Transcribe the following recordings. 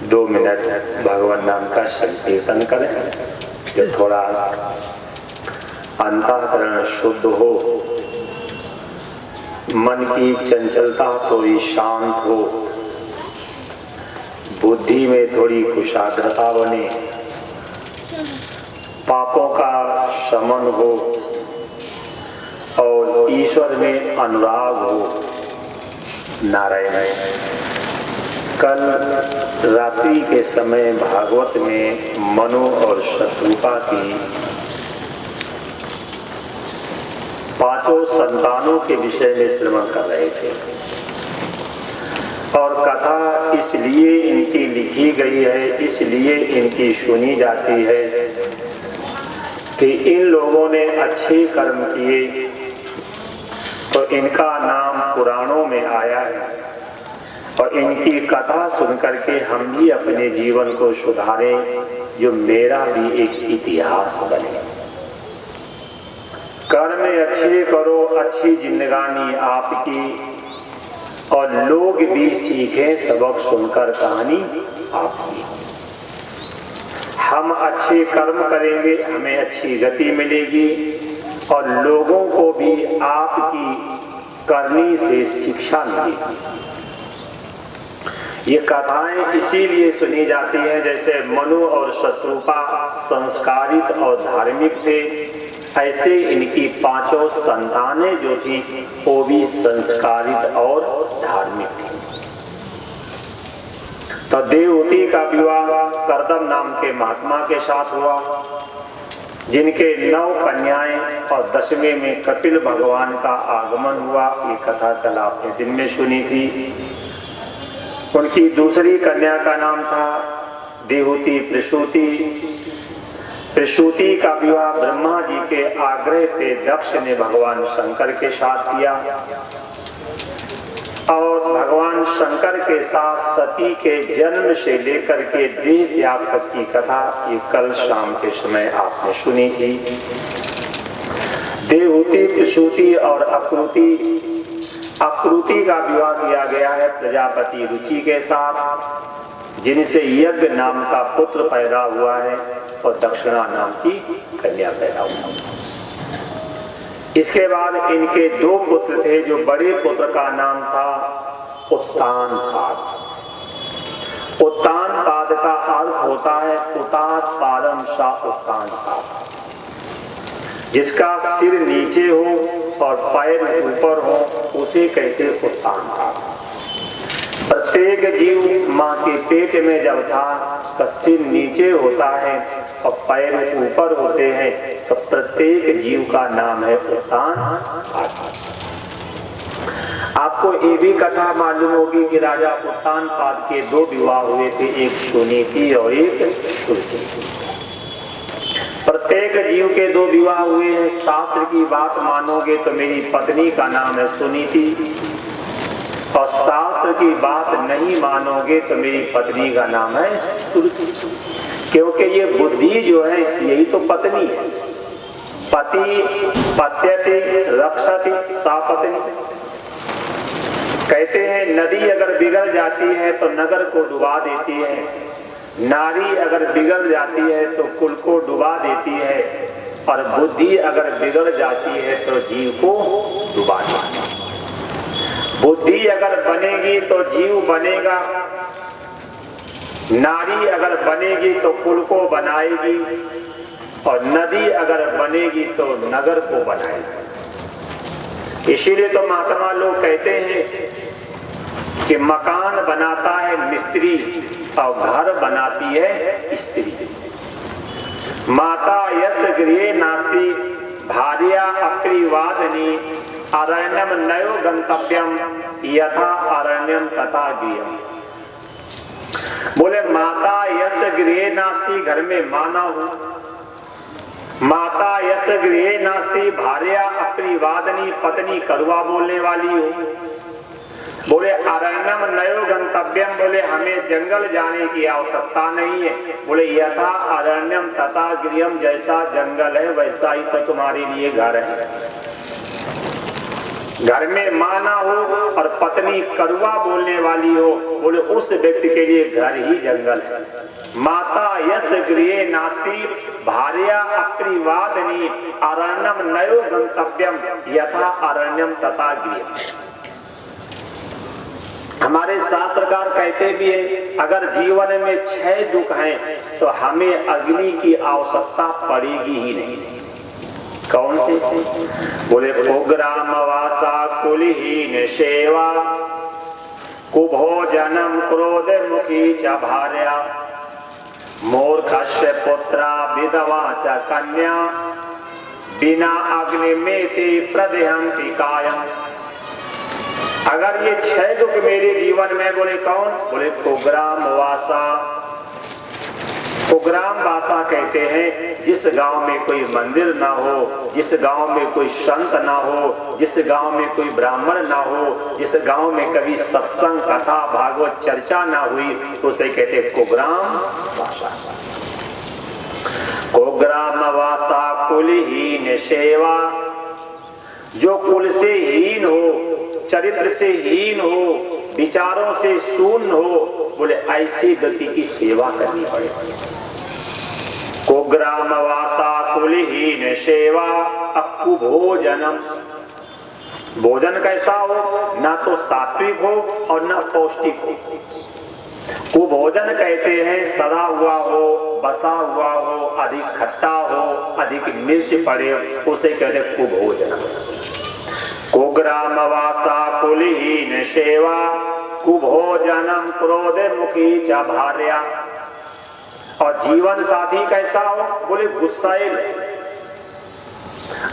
2 minute भगवान नाम का संकीर्तन करें, जो थोड़ा अंतःकरण शुद्ध हो, मन की चंचलता थोड़ी शांत हो, बुद्धि में थोड़ी कुशाग्रता बने, पापों का शमन हो और ईश्वर में अनुराग हो। नारायण, कल रात्रि के समय भागवत में मनु और शत्रुपा की 5 संतानों के विषय में श्रवण कर रहे थे और कथा इसलिए इनकी लिखी गई है, इसलिए इनकी सुनी जाती है कि इन लोगों ने अच्छे कर्म किए तो इनका नाम पुराणों में आया है और इनकी कथा सुनकर के हम भी अपने जीवन को सुधारें, जो मेरा भी एक इतिहास बने। कर्म अच्छे करो, अच्छी जिंदगानी आपकी, और लोग भी सीखें सबक सुनकर कहानी आपकी। हम अच्छे कर्म करेंगे, हमें अच्छी गति मिलेगी और लोगों को भी आपकी करनी से शिक्षा मिलेगी। ये कथाएं इसीलिए सुनी जाती हैं, जैसे मनु और शत्रुपा संस्कारित और धार्मिक थे, ऐसे इनकी 5 संतानें जो थी वो भी संस्कारित और धार्मिक थी। तो देवहूति का विवाह कर्दम नाम के महात्मा के साथ हुआ, जिनके 9 कन्याएं और 10वें में कपिल भगवान का आगमन हुआ। ये कथा कल आपने दिन में सुनी थी। उनकी दूसरी कन्या का नाम था देवहूति प्रसूति। प्रसूति का विवाह ब्रह्मा जी के आग्रह पे दक्ष ने भगवान शंकर के साथ किया और भगवान शंकर के साथ सती के जन्म से लेकर के देह त्याग तक की कथा ये कल शाम के समय आपने सुनी थी। देवहूति, प्रसूति और अकृति का विवाह किया गया है प्रजापति रुचि के साथ, जिनसे यज्ञ नाम का पुत्र पैदा हुआ है और दक्षिणा नाम की कन्या पैदा हुआ। इसके बाद इनके 2 पुत्र थे, जो बड़े पुत्र का नाम था उत्तानपाद। उत्तानपाद का अर्थ होता है उतात पादम सा उत्तानपाद, जिसका सिर नीचे हो और पैर ऊपर हो उसे कहते उत्तानपाद। प्रत्येक जीव माँ के पेट में जब था तो सिर नीचे होता है और पैर ऊपर होते हैं, तो प्रत्येक जीव का नाम है उत्तानपाद। आपको ये भी कथा मालूम होगी कि राजा उत्तानपाद के 2 विवाह हुए थे, एक सुनीति और एक सुरति। प्रत्येक जीव के 2 विवाह हुए हैं। शास्त्र की बात मानोगे तो मेरी पत्नी का नाम है सुनीति, और शास्त्र की बात नहीं मानोगे तो मेरी पत्नी का नाम है सुरति, क्योंकि ये बुद्धि जो है यही तो पत्नी है। पति पत्यते रक्षति सा पत्नी। कहते हैं नदी अगर बिगड़ जाती है तो नगर को डुबा देती है, नारी अगर बिगड़ जाती है तो कुल को डुबा देती है, और बुद्धि अगर बिगड़ जाती है तो जीव को डुबा देती है। बुद्धि अगर बनेगी तो जीव बनेगा, नारी अगर बनेगी तो कुल को बनाएगी, और नदी अगर बनेगी तो नगर को बनाएगी। इसीलिए तो महात्मा लोग कहते हैं कि मकान बनाता है मिस्त्री और घर बनाती है स्त्री। माता यश गृहे नास्ति भार्या अप्रिवादनी अरण्यम नयो गंतव्यम यथा अरण्यम तथा गृहम। बोले माता यश गृहे नास्ति, घर में माना हो। माता यश गृहे नास्ति भार्या अप्रिवादनी, पत्नी कड़वा बोलने वाली हो। बोले अरण्यम नयो गंतव्यम, बोले हमें जंगल जाने की आवश्यकता नहीं है। बोले यथा अरण्यम तथा गृहम, जैसा जंगल है वैसा ही तो तुम्हारे लिए घर है। घर में मां ना हो और पत्नी कड़वा बोलने वाली हो, बोले उस व्यक्ति के लिए घर ही जंगल है। माता यस गृहे नास्ति भार्या अप्रिवादनी अरण्यम नयो गंतव्यम यथा अरण्यम तथा गृह। हमारे शास्त्रकार कहते भी हैं अगर जीवन में 6 दुख हैं तो हमें अग्नि की आवश्यकता पड़ेगी ही नहीं। कौन से? बोले कुग्राम वासा कुलहीन सेवा कुभोजनम क्रोध मुखी च भार्या मूर्खस्य पुत्रा विधवा च कन्या बिना अग्नि में ते प्रदहंति कायम। अगर ये 6 दुख मेरे जीवन में, बोले कौन? बोले कुग्राम वासा। कुग्राम वासा कहते हैं जिस गांव में कोई मंदिर ना हो, जिस गांव में कोई संत ना हो, जिस गांव में कोई ब्राह्मण ना हो, जिस गांव में कभी सत्संग कथा भागवत चर्चा ना हुई, तो उसे कहते हैं कुग्राम वासा। कुग्राम वासा कुलहीन सेवा, जो कुल से हीन हो, चरित्र से हीन हो, विचारों से शून्य हो, बोले ऐसी गति की सेवा करनी पड़ेगी। कुग्राम वासा कुलहीन सेवा अकुभोजनम, भोजन कैसा हो? ना तो सात्विक हो और ना पौष्टिक हो। कुभोजन कहते हैं सड़ा हुआ हो, बसा हुआ हो, अधिक खट्टा हो, अधिक मिर्च पड़े, उसे कहते हैं कुभोजन। कुग्राम वासा कुलहीन सेवा कुभोजनम क्रोध मुखी च भार्या। और जीवन साथी कैसा हो? बोले गुस्सैल।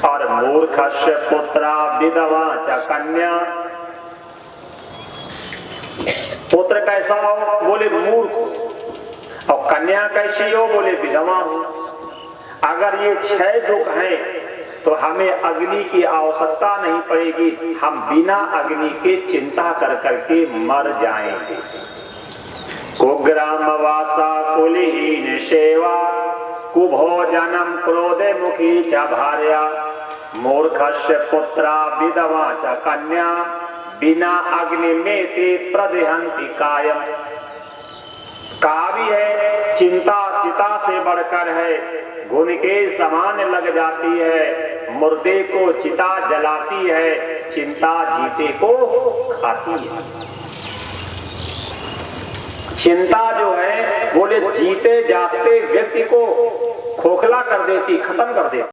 और मूर्खस्य पुत्रा विधवा च कन्या, पुत्र कैसा हो? बोले मूर्ख। और कन्या कैसी हो? बोले विधवा हो। अगर ये 6 दुख हैं तो हमें अग्नि की आवश्यकता नहीं पड़ेगी, हम बिना अग्नि के चिंता कर करके मर जाएंगे। कुग्राम वासा कुलहीन सेवा कुभोजनम क्रोधे मुखी च भार्या मूर्खस्य पुत्रा विधवा च कन्या बिना अग्नि में ते प्रदहंति कायम। कहा भी है चिंता चिता से बढ़कर है, घुन के समान लग जाती है, मुर्दे को चिता जलाती है, चिंता जीते को खाती है। चिंता जो है बोले जीते जागते व्यक्ति को खोखला कर देती, खत्म कर देती।